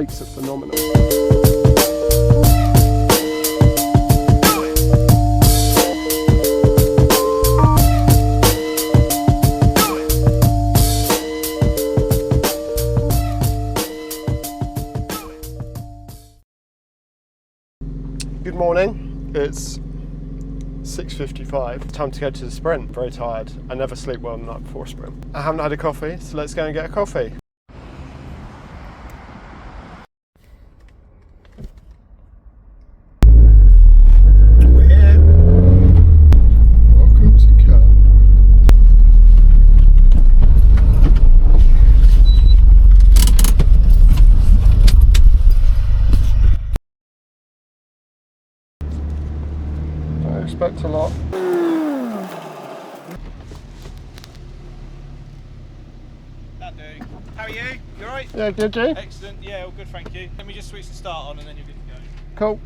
brakes are phenomenal. Good morning, it's 6:55, time to go to the sprint. Very tired, I never sleep well the night before a sprint. I haven't had a coffee, so let's go and get a coffee. We're here. Welcome to Car. I expect a lot. That do. How are you? You alright? Yeah, good, you? Excellent. Yeah, all good, thank you. Let me just switch the start on and then you're good to go. Cool.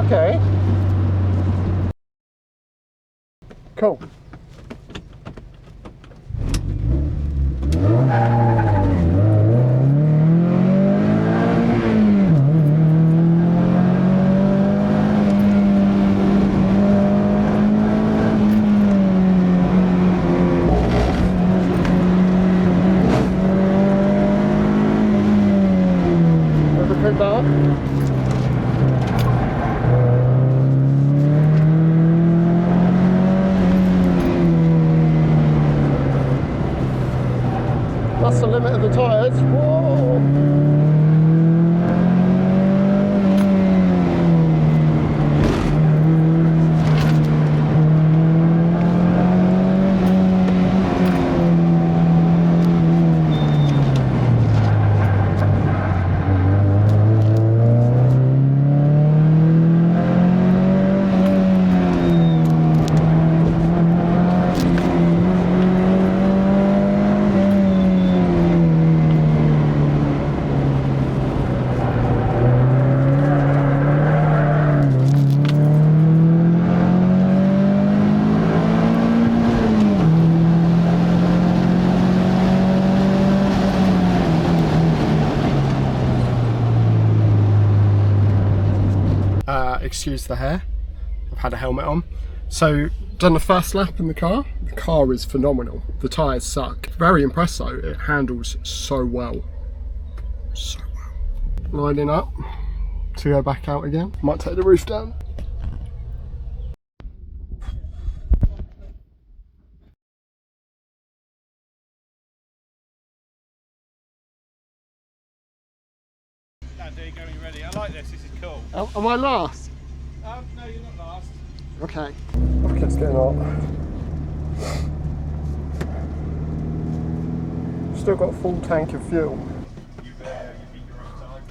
Okay. Cool. Ever pick that up? That's the limit of the tyres. Whoa! Excuse the hair, I've had a helmet on. So, done the first lap in the car. The car is phenomenal. The tyres suck. Very impressed though, it handles so well. So well. Lining up to go back out again. Might take the roof down. That do, going ready. I like this is cool. Am I last? No, you're not last. Okay. Okay, it's getting hot. Still got a full tank of fuel. You beat your own time.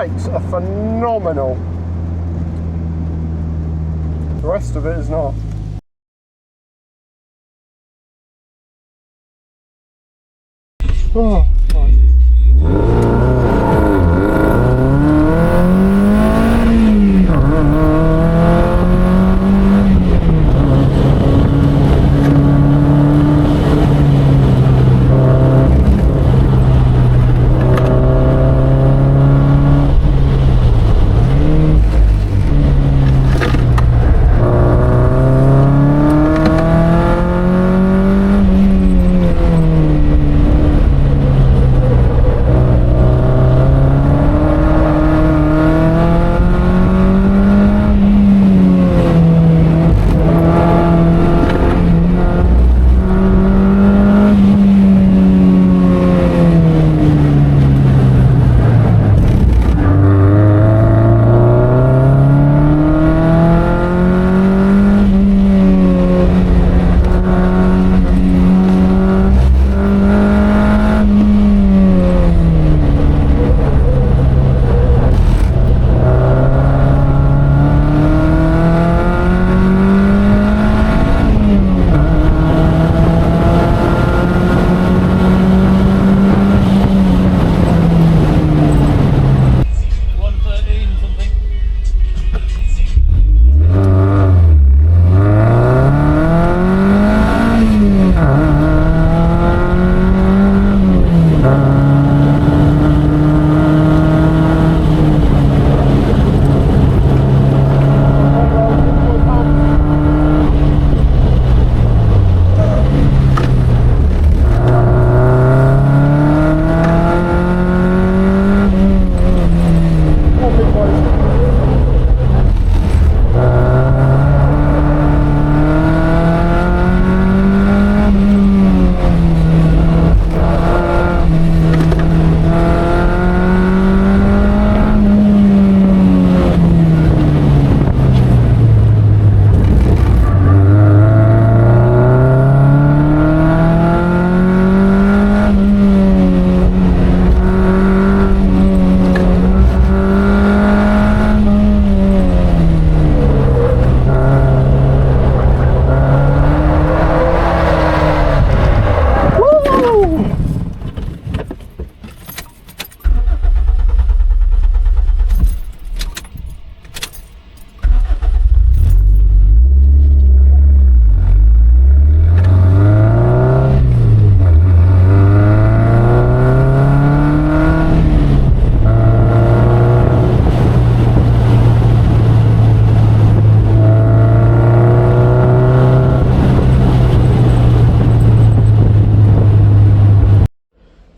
brakes are phenomenal. The rest of it is not. Oh, right.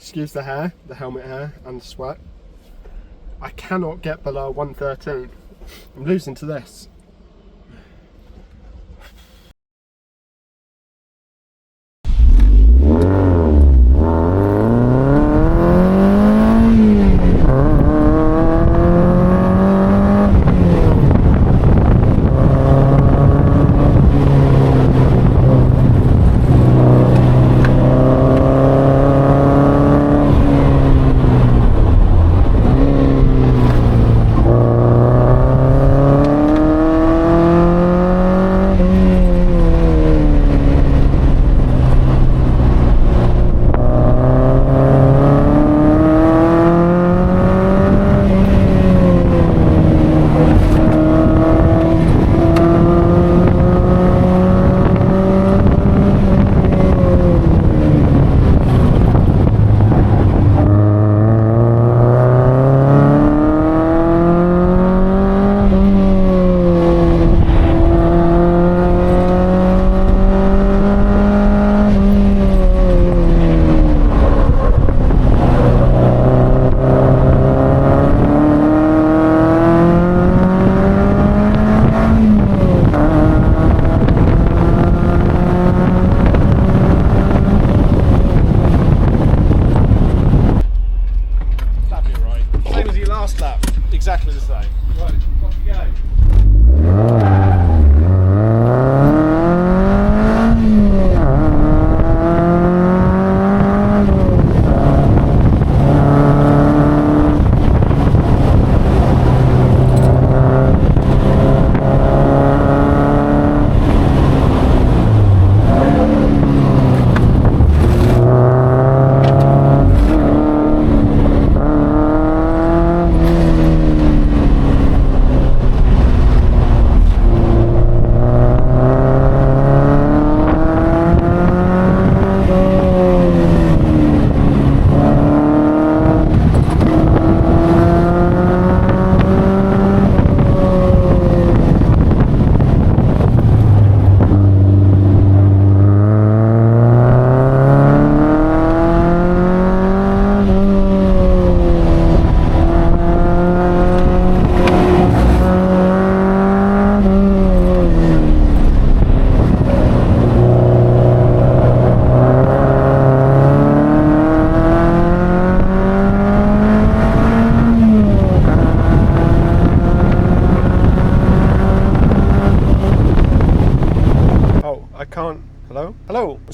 Excuse the hair, the helmet hair and the sweat. I cannot get below 113. I'm losing to this.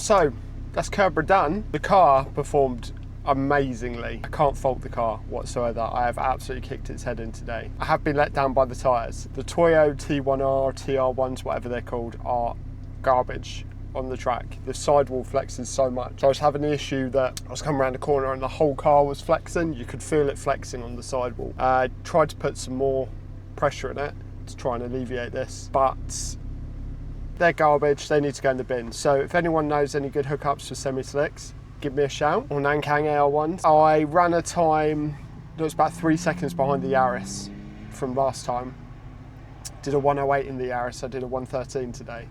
So that's Kerber done. The car performed amazingly. I can't fault the car whatsoever. I have absolutely kicked its head in today. I have been let down by the tyres. The Toyo T1R, TR1s, whatever they're called, are garbage on the track. The sidewall flexes so much. I was having the issue that I was coming around the corner and the whole car was flexing. You could feel it flexing on the sidewall. I tried to put some more pressure in it to try and alleviate this, but they're garbage. They need to go in the bin. So if anyone knows any good hookups for semi-slicks, give me a shout. Or Nankang AR1s. I ran a time that was about 3 seconds behind the Yaris from last time. Did a 108 in the Yaris. I did a 113 today.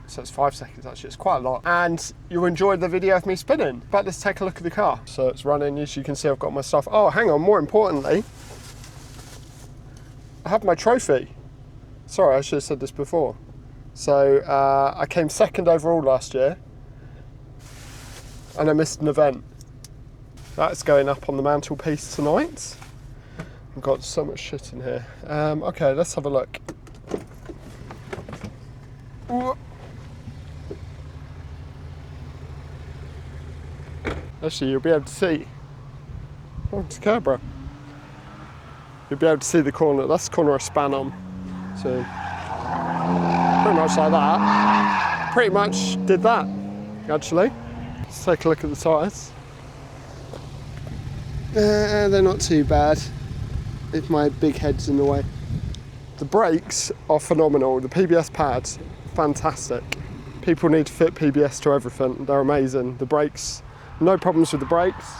So it's 5 seconds actually, it's quite a lot. And you'll enjoy the video of me spinning. But let's take a look at the car. So it's running, as you can see I've got my stuff. Oh, hang on, more importantly, I have my trophy. Sorry, I should have said this before. So I came second overall last year and I missed an event. That's going up on the mantelpiece tonight. I've got so much shit in here. Okay, let's have a look. Actually, you'll be able to see. Oh, it's Kerber. You'll be able to see the corner. That's the corner I span on. So, pretty much like that. Pretty much did that, actually. Let's take a look at the tyres. They're not too bad, if my big head's in the way. The brakes are phenomenal. The PBS pads, fantastic. People need to fit PBS to everything. They're amazing. The brakes, no problems with the brakes.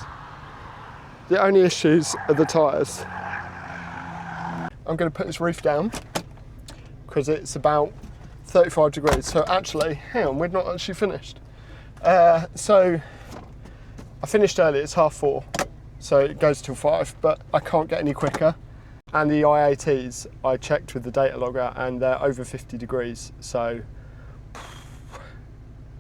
The only issues are the tyres. I'm going to put this roof down because it's about 35 degrees. So actually, hang on, we're not actually finished. So I finished early, it's 4:30, so it goes till 5, but I can't get any quicker. And the IATs, I checked with the data logger and they're over 50 degrees. So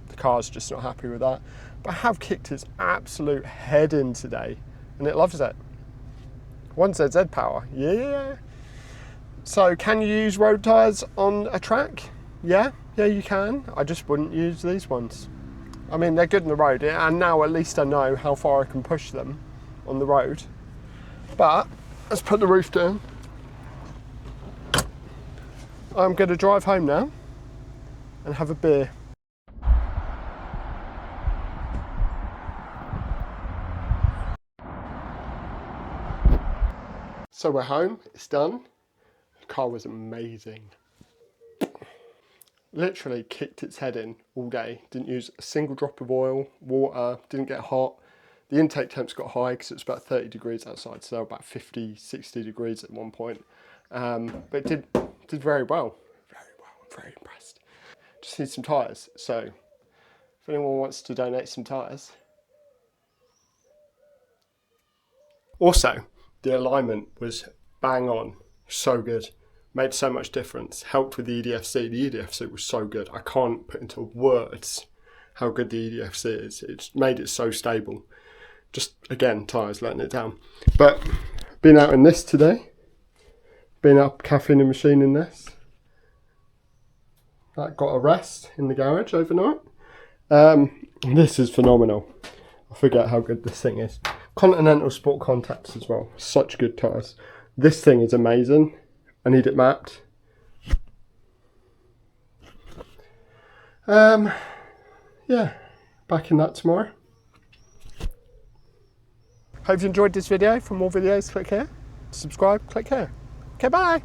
the car's just not happy with that. But I have kicked its absolute head in today and it loves it. 1ZZ power, yeah. So can you use road tyres on a track? Yeah, you can. I just wouldn't use these ones. I mean, they're good on the road, and now at least I know how far I can push them on the road. But let's put the roof down. I'm going to drive home now and have a beer. So we're home, it's done. The car was amazing. Literally kicked its head in all day. Didn't use a single drop of oil, water, didn't get hot. The intake temps got high because it was about 30 degrees outside, so they were about 50, 60 degrees at one point. But it did very well. Very well, I'm very impressed. Just need some tyres, so if anyone wants to donate some tyres. Also, the alignment was bang on, so good. Made so much difference, helped with the EDFC. The EDFC was so good. I can't put into words how good the EDFC is. It's made it so stable. Just, again, tyres letting it down. But, been out in this today. Been up caffeine and machine in this. That got a rest in the garage overnight. This is phenomenal. I forget how good this thing is. Continental Sport contacts as well. Such good tyres. This thing is amazing. I need it mapped. Yeah, back in that tomorrow. Hope you enjoyed this video. For more videos, click here. Subscribe, click here. Okay, bye.